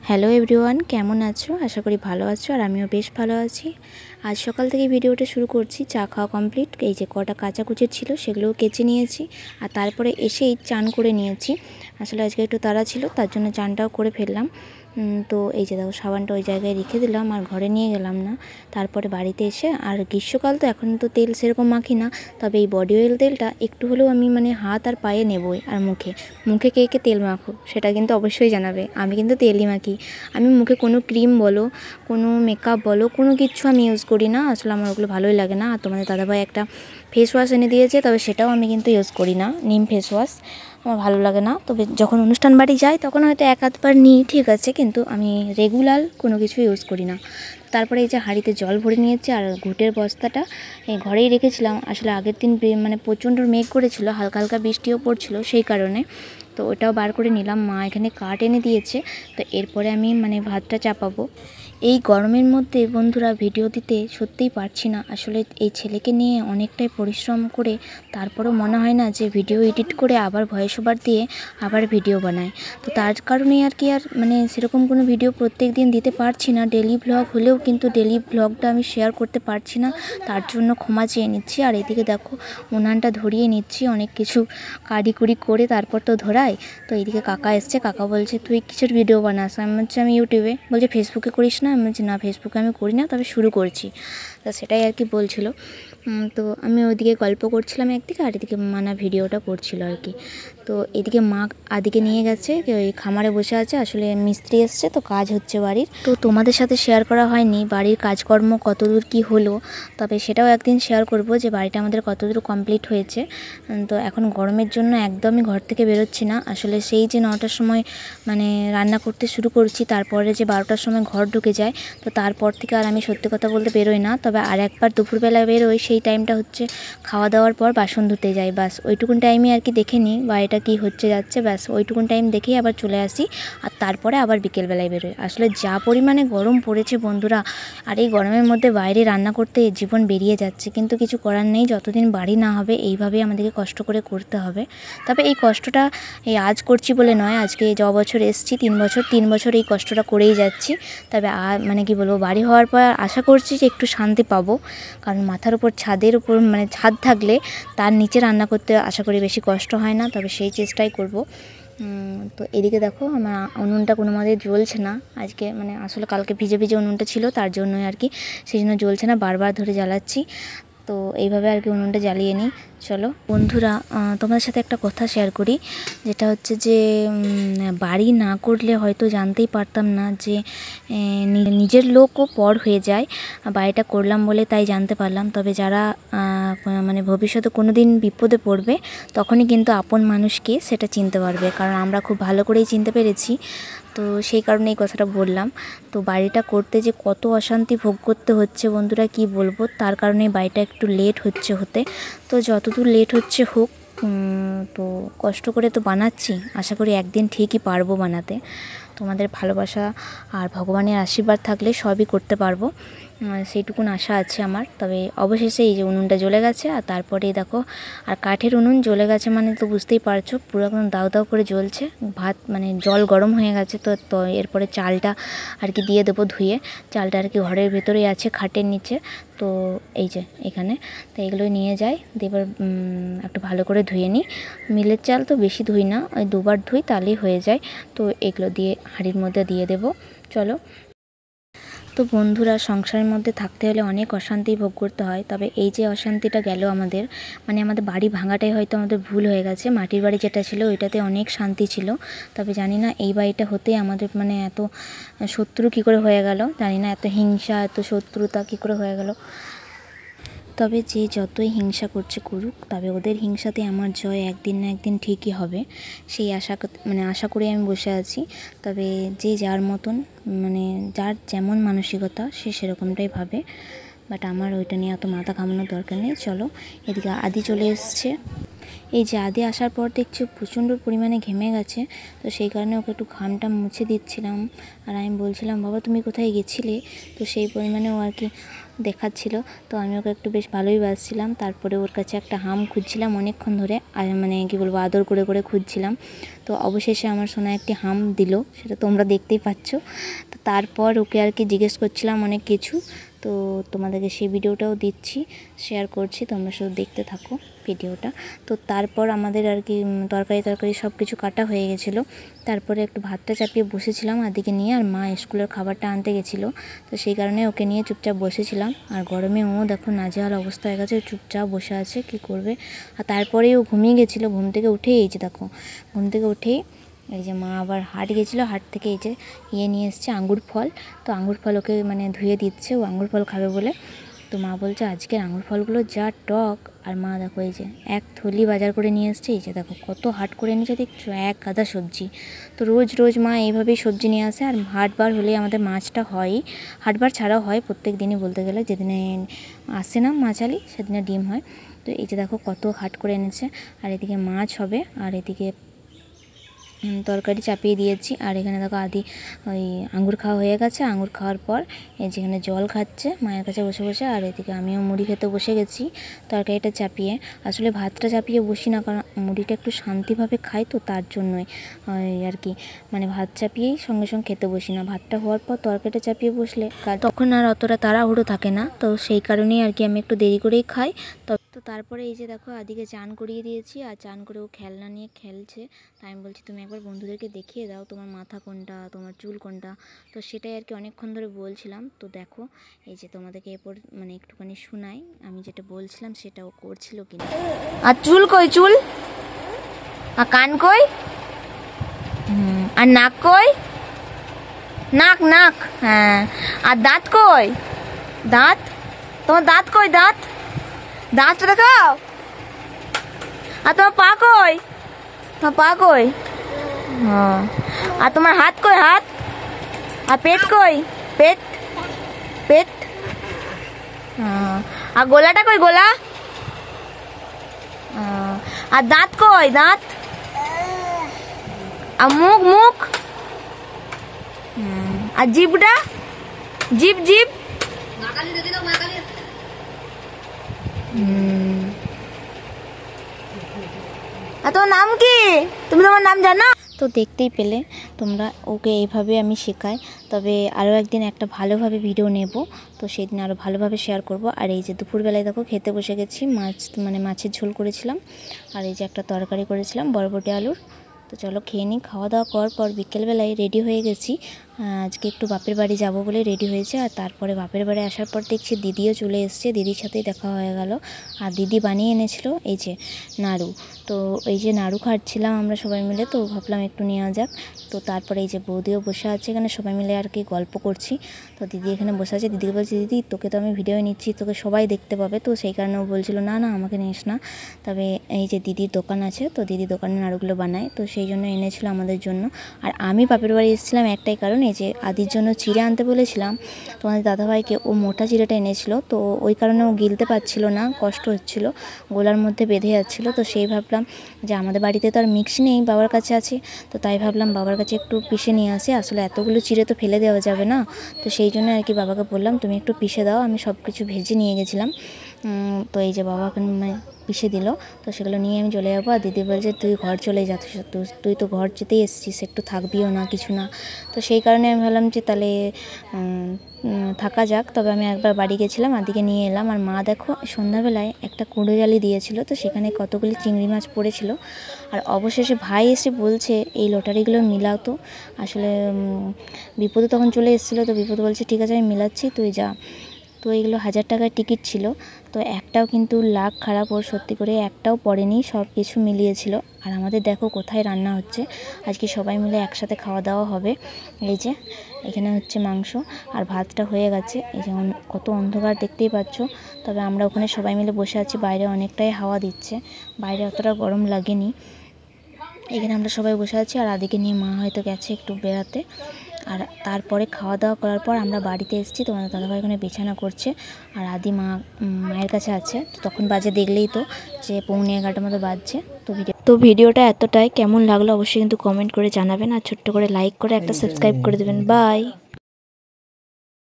Hello everyone, কেমন আছো? আশা করি ভালো আছো আর আমিও বেশ ভালো আছি। আজ সকাল থেকে ভিডিওটা শুরু করছি। চা খাওয়া কমপ্লিট। এই যে কটা কাচাকুচি ছিল সেগুলোও কেচে নিয়েছি আর তারপরে এসেই চান করে নিয়েছি। আসলে আজকে একটু তাড়া ছিল, তার জন্য চানটাও করে ফেললাম। তো এই যে দেখো সাবানটা ওই জায়গায় রেখে দিলাম আর ঘরে নিয়ে গেলাম না। তারপরে বাড়িতে এসে আর গ্রীষ্মকাল তো এখন তো তেল সেরকম মাখি না, তবে এই বডি অয়েল তেলটা একটু হলেও আমি হাত আর পায়ে নেবই। আর মুখে কে কে তেল মাখো সেটা কিন্তু অবশ্যই জানাবে। আমি কিন্তু তেলই মাখি। আমি মুখে কোনো ক্রিম বলো, কোনো মেকআপ বলো, কোনো কিছু আমি ইউজ করি না। আসলে আমার ওগুলো ভালোই লাগে না। আর তোমাদের দাদাভাই একটা ফেস ওয়াশ এনে দিয়েছে, তবে সেটাও আমি কিন্তু ইউজ করি না। নিম ফেস ওয়াশ আমার ভালো লাগে না। তবে যখন অনুষ্ঠান বাড়ি যাই তখন হয়তো এক আধবার নিই, ঠিক আছে, কিন্তু আমি রেগুলার কোনো কিছু ইউজ করি না। তারপরে এই যে হাঁড়িতে জল ভরে নিয়েছি আর ঘুটের বস্তাটা এই ঘরেই রেখেছিলাম। আসলে আগের দিন প্রচণ্ড মেঘ করেছিল, হালকা হালকা বৃষ্টিও পড়ছিল, সেই কারণে তো ওটাও বার করে নিলাম। মা এখানে কাঠ এনে দিয়েছে, তো এরপরে আমি ভাতটা চাপাবো। এই গরমের মধ্যে বন্ধুরা ভিডিও দিতে সত্যিই পারছি না। আসলে এই ছেলেকে নিয়ে অনেকটাই পরিশ্রম করে তারপরেও মনে হয় না যে ভিডিও এডিট করে আবার ভয়েস ওভার দিয়ে আবার ভিডিও বানায়। তো তার কারণেই আর কি সেরকম কোনো ভিডিও প্রত্যেক দিন দিতে পারছি না। ডেলি ব্লগ হলেও কিন্তু ডেলি ব্লগটা আমি শেয়ার করতে পারছি না, তার জন্য ক্ষমা চেয়ে নিচ্ছি। আর এদিকে দেখো উনানটা ধরিয়ে নিচ্ছি, অনেক কিছু কারিকুরি করে তারপর তো ধরাই। তো এইদিকে কাকা এসছে, কাকা বলছে তুই কিসের ভিডিও বানাস? আমি ইউটিউবে। বলছে ফেসবুকে করিস না? আমি বলছি না, ফেসবুকে আমি করি না, তবে শুরু করছি। তো সেটাই আর কি বলছিল। তো আমি ওইদিকে গল্প করছিলাম একদিকে, আর এদিকে মানা ভিডিওটা করছিল আর কি। তো এদিকে মা আদিকে নিয়ে গেছে, ওই খামারে বসে আছে। আসলে মিস্ত্রি এসছে, তো কাজ হচ্ছে বাড়ির। তো তোমাদের সাথে শেয়ার করা হয়নি বাড়ির কাজকর্ম কতদূর কি হলো, তবে সেটাও একদিন শেয়ার করব যে বাড়িটা আমাদের কতদূর কমপ্লিট হয়েছে। তো এখন গরমের জন্য একদমই ঘর থেকে বেরোচ্ছি না। আসলে সেই যে 9টার সময় রান্না করতে শুরু করছি, তারপরে যে 12টার সময় ঘর ঢুকে যায়, তো তারপর থেকে আর আমি সত্যি কথা বলতে বেরোই না। তবে আর একবার দুপুরবেলা বেরোই, সেই টাইমটা হচ্ছে খাওয়া দাওয়ার পর বাসন ধুতে যাই। বাস ওইটুকুন টাইমে আর কি দেখে নিই বাড়িটা কী হচ্ছে যাচ্ছে, ব্যাস ওইটুকুন টাইম দেখেই আবার চলে আসি। আর তারপরে আবার বিকেলবেলায় বেরোই। আসলে যা পরিমাণে গরম পড়েছে বন্ধুরা, আর এই গরমের মধ্যে বাইরে রান্না করতে জীবন বেরিয়ে যাচ্ছে, কিন্তু কিছু করার নেই। যতদিন বাড়ি না হবে এইভাবেই আমাদেরকে কষ্ট করে করতে হবে। তবে এই কষ্টটা এই আজ করছি বলে নয়, আজকে বছর এসেছি 3 বছর এই কষ্টটা করেই যাচ্ছি। তবে কি বলবো, বাড়ি হওয়ার পর আশা করছি যে একটু শান্তি পাবো। কারণ মাথার উপর ছাদের উপর ছাদ থাকলে তার নিচে রান্না করতে আশা করি বেশি কষ্ট হয় না, তবে সেই চেষ্টাই করব। তো এদিকে দেখো আমার উনুনটা কোনো মতে জ্বলছে না আজকে, আসলে কালকে ভিজে ভিজে উনুনটা ছিল, তার জন্যই আর কি, সেই জন্য জ্বলছে না, বারবার ধরে জ্বালাচ্ছি। তো এইভাবে আর কি উনুনটা জ্বালিয়ে নিই। চলো বন্ধুরা, তোমাদের সাথে একটা কথা শেয়ার করি, যেটা হচ্ছে যে বাড়ি না করলে হয়তো জানতেই পারতাম না যে নিজের লোকও পর হয়ে যায়। বাড়িটা করলাম বলে তাই জানতে পারলাম। তবে যারা ভবিষ্যতে কোনো দিন বিপদে পড়বে, তখনই কিন্তু আপন মানুষকে সেটা চিনতে পারবে। কারণ আমরা খুব ভালো করেই চিনতে পেরেছি, তো সেই কারণে এই কথাটা বললাম। তো বাড়িটা করতে যে কত অশান্তি ভোগ করতে হচ্ছে বন্ধুরা কি বলবো, তার কারণে বাড়িটা একটু লেট হতে। তো যতদূর লেট হচ্ছে হোক, তো কষ্ট করে তো বানাচ্ছি, আশা করি একদিন ঠিকই পারবো বানাতে। তোমাদের ভালোবাসা আর ভগবানের আশীর্বাদ থাকলে সবই করতে পারবো, সেইটুকুন আশা আছে আমার। তবে অবশেষে এই যে উনুনটা জ্বলে গেছে, আর তারপরে দেখো আর কাঠের উনুন জ্বলে গেছে, তো বুঝতেই পারছো পুরো একদম দাউ দাউ করে জ্বলছে। ভাত জল গরম হয়ে গেছে। তো এরপরে চালটা আর কি দিয়ে দেবো ধুয়ে। চালটা আর কি ঘরের ভেতরেই আছে খাটের নিচে। তো এই যে এখানে, তো এগুলোই নিয়ে যাই, দিয়ে এবার একটু ভালো করে ধুয়ে নিই। মিলের চাল তো বেশি ধুই না, ওই 2বার ধুই তাহলেই হয়ে যায়। তো এগুলো দিয়ে হাঁড়ির মধ্যে দিয়ে দেবো। চলো। তো বন্ধুরা, সংসারের মধ্যে থাকতে হলে অনেক অশান্তি ভোগ করতে হয়। তবে এই যে অশান্তিটা গেল আমাদের, আমাদের বাড়ি ভাঙাটাই হয়তো আমাদের ভুল হয়ে গেছে। মাটির বাড়ি যেটা ছিল ওইটাতে অনেক শান্তি ছিল। তবে জানি না এই বাড়িটা হতে আমাদের এত শত্রু কী করে হয়ে গেল, জানি না, এত হিংসা এত শত্রুতা কী করে হয়ে গেল। তবে যে যতই হিংসা করছে করুক, তবে ওদের হিংসাতে আমার জয় একদিন না একদিন ঠিকই হবে, সেই আশা করে আমি বসে আছি। তবে যে যার মতন, যার যেমন মানসিকতা সে সেরকমটাই ভাবে। বাট আমার ওইটা নিয়ে এত মাথা ঘামানোর দরকার নেই। চলো, এদিকে আদি চলে এসছে। এই যে আদি আসার পর দেখছি প্রচণ্ড পরিমাণে ঘেমে গেছে, তো সেই কারণে ওকে একটু ঘামটা মুছে দিচ্ছিলাম। আর আমি বলছিলাম বাবা তুমি কোথায় গেছিলে, তো সেই পরিমাণে ও আর কি দেখাচ্ছিল। তো আমি ওকে একটু বেশ ভালোই বাসছিলাম। তারপরে ওর কাছে একটা হাম খুঁজছিলাম অনেকক্ষণ ধরে, আর মানে কী বলবো আদর করে করে খুঁজছিলাম। তো অবশেষে আমার সোনা একটি হাম দিল, সেটা তোমরা দেখতেই পাচ্ছ। তো তারপর ওকে আর কি জিজ্ঞেস করছিলাম অনেক কিছু, তো তোমাদেরকে সেই ভিডিওটাও দিচ্ছি, শেয়ার করছি, তোমরা শুধু দেখতে থাকো ভিডিওটা। তো তারপর আমাদের আর কি তরকারি সব কিছু কাটা হয়ে গেছিলো। তারপরে একটু ভাতটা চাপিয়ে বসেছিলাম আদিকে নিয়ে, আর মা স্কুলের খাবারটা আনতে গেছিলো, তো সেই কারণে ওকে নিয়ে চুপচাপ বসেছিলাম। আর গরমে ও দেখো নাজেহাল অবস্থা হয়ে গেছে, চুপচাপ বসে আছে, কি করবে। আর তারপরে ও ঘুমিয়ে গেছিলো, ঘুম থেকে উঠেই এই যে দেখো, ঘুম থেকে উঠেই এই যে মা আবার হাট গেছিলো, হাট থেকে এই যে নিয়ে এসছে আঙ্গুর ফল। তো আঙ্গুর ফল ওকে মানে ধুয়ে দিচ্ছে, ও আঙ্গুর ফল খাবে বলে। তো মা বলছে আজকের আঙ্গুর ফলগুলো যা টক। আর মা দেখো এই যে এক থলি বাজার করে নিয়ে এসছে, এই যে দেখো কত হাট করে এনেছে দেখছো, এক গাদা সবজি। তো রোজ রোজ মা এইভাবেই সবজি নিয়ে আসে। আর হাটবার হলেই আমাদের মাছটা হয়ই, হাটবার ছাড়াও হয় প্রত্যেক দিনই বলতে গেলে, যেদিনে আসে না মাছালি সেদিনে ডিম হয়। তো এই যে দেখো কত হাট করে এনেছে। আর এদিকে মাছ হবে, আর এদিকে তরকারি চাপিয়ে দিয়েছি। আর এখানে দেখো আদি ওই আঙ্গুর খাওয়া হয়ে গেছে, আঙ্গুর খাওয়ার পর এই যেখানে জল খাচ্ছে মায়ের কাছে বসে বসে। আর এদিকে আমিও মুড়ি খেতে বসে গেছি তরকারিটা চাপিয়ে। আসলে ভাতটা চাপিয়ে বসি না, কারণ মুড়িটা একটু শান্তিভাবে খাই, তো তার জন্যই আর কি মানে ভাত চাপিয়েই সঙ্গে সঙ্গে খেতে বসি না। ভাতটা হওয়ার পর তরকারিটা চাপিয়ে বসলে তখন আর অতটা তাড়াহুড়ো থাকে না, তো সেই কারণেই আর কি আমি একটু দেরি করেই খাই। তো তারপরে এই যে দেখো আদিকে চান করিয়ে দিয়েছি, আর চান করে ও খেলনা নিয়ে খেলছে। তাই আমি বলছি তুমি একবার বন্ধুদেরকে দেখিয়ে দাও তোমার মাথা কোনটা, তোমার চুল কোনটা। তো সেটাই আর কি অনেকক্ষণ ধরে বলছিলাম। তো দেখো এই যে তোমাদেরকে এরপর মানে একটুখানি শোনাই আমি যেটা বলছিলাম সেটা ও করছিল কিনা। আর চুল কই, চুল? আর কান কই? আর নাক কই? নাক নাক, হ্যাঁ। আর দাঁত কই? দাঁত? তোমার দাঁত কই? দাঁত, দাঁতটা দেখাও। আর তোমার পা কই? তোমার পা কই? হ্যাঁ। আর তোমার হাত কই? হাত? আর পেট কই? পেট, পেট। হ্যাঁ। আর গোলাটা কই? গোলা? আর দাঁত কই? দাঁত? আর মুখ, মুখ। আর জিভটা? জিভ, জিভ। আর তোমার নাম কি? তুমি তোমার নাম জানো? তো দেখতেই পেলে তোমরা, ওকে এইভাবে আমি শেখাই। তবে আরও একদিন একটা ভালোভাবে ভিডিও নেব, তো সেই দিন আরও ভালোভাবে শেয়ার করব। আর এই যে দুপুরবেলায় দেখো খেতে বসে গেছি, মাছ মানে মাছের ঝোল করেছিলাম, আর এই যে একটা তরকারি করেছিলাম বরবটি আলুর। তো চলো খেয়ে নিই। খাওয়া দাওয়া করার পর বিকেলবেলায় রেডি হয়ে গেছি, আজকে একটু বাপের বাড়ি যাব বলে রেডি হয়েছে। আর তারপরে বাপের বাড়ি আসার পর দেখছি দিদিও চলে এসছে, দিদির সাথেই দেখা হয়ে গেল। আর দিদি বানিয়ে এনেছিল এই যে নাড়ু, তো এই যে নাড়ু খাচ্ছিলাম আমরা সবাই মিলে, তো ভাবলাম একটু নেওয়া যাক। তো তারপরে এই যে বৌদিও বসে আছে এখানে, সবাই মিলে আর কি গল্প করছি। তো দিদি এখানে বসে আছে, দিদিকে বলছি দিদি তোকে তো আমি ভিডিও নিচ্ছি, তোকে সবাই দেখতে পাবে। তো সেই কারণে ও বলছিল না না আমাকে নিস না। তবে এই যে দিদির দোকান আছে, তো দিদি দোকানে নাড়ুগুলো বানায়, তো সেই জন্য এনেছিল আমাদের জন্য। আর আমি বাপের বাড়ি এসেছিলাম একটাই কারণ, এই যে আদির জন্য চিড়ে আনতে বলেছিলাম তোমাদের দাদাভাইকে, ও মোটা চিড়েটা এনেছিল, তো ওই কারণে ও গিলতে পারছিল না, কষ্ট হচ্ছিল, গোলার মধ্যে বেঁধে যাচ্ছিলো। তো সেই ভাবলাম যে আমাদের বাড়িতে তো আর মিক্সি নেই, বাবার কাছে আছে, তো তাই ভাবলাম বাবার কাছে একটু পিষে নিয়ে আসি। আসলে এতগুলো চিড়ে তো ফেলে দেওয়া যাবে না, তো সেই জন্য আর কি বাবাকে বললাম তুমি একটু পিষে দাও, আমি সব কিছু ভেজে নিয়ে গেছিলাম। তো এই যে বাবা পিষে দিল, তো সেগুলো নিয়ে আমি চলে যাবো। আর দিদি বলছে তুই ঘর চলে যাচ্ছিস, তুই তো ঘর যেতেই এসেছিস, একটু থাকবিও না কিছু না। তো সেই কারণে আমি ভাবলাম যে তাহলে থাকা যাক। তবে আমি একবার বাড়ি গেছিলাম, আদিকে নিয়ে এলাম। আর মা দেখো সন্ধ্যাবেলায় একটা কুঁড়ো জালি দিয়েছিল, তো সেখানে কতগুলি চিংড়ি মাছ পড়েছিল। আর অবশেষে ভাই এসে বলছে এই লটারিগুলো মিলাও তো। আসলে বিপদে তখন চলে এসেছিলো, তো বিপদ বলছে ঠিক আছে আমি মিলাচ্ছি, তুই যা। তো এগুলো 1000 টাকার টিকিট ছিল, তো একটাও কিন্তু লাক খারাপ ওর, সত্যি করে একটাও পড়েনি, সব কিছু মিলিয়েছিল। আর আমাদের দেখো কোথায় রান্না হচ্ছে, আজকে সবাই মিলে একসাথে খাওয়া দাওয়া হবে। এই যে এখানে হচ্ছে মাংস, আর ভাতটা হয়ে গেছে। এই যে কত অন্ধকার দেখতেই পাচ্ছ, তবে আমরা ওখানে সবাই মিলে বসে আছি, বাইরে অনেকটাই হাওয়া দিচ্ছে, বাইরে অতটা গরম লাগেনি। এখানে আমরা সবাই বসে আছি, আর আদিকে নিয়ে মা হয়তো গেছে একটু বেড়াতে। আর তারপরে খাওয়া দাওয়া করার পর আমরা বাড়িতে এসেছি। তোমাদের দাদাভাই ওখানে বিছানা করছে আর আদি মায়ের কাছে আছে। তো তখন বাজে দেখলেই তো যে 11:45 মতো বাজছে। তো ভিডিওটা এতটাই, কেমন লাগলো অবশ্যই কিন্তু কমেন্ট করে জানাবেন আর ছোট্ট করে লাইক করে একটা সাবস্ক্রাইব করে দেবেন। বাই।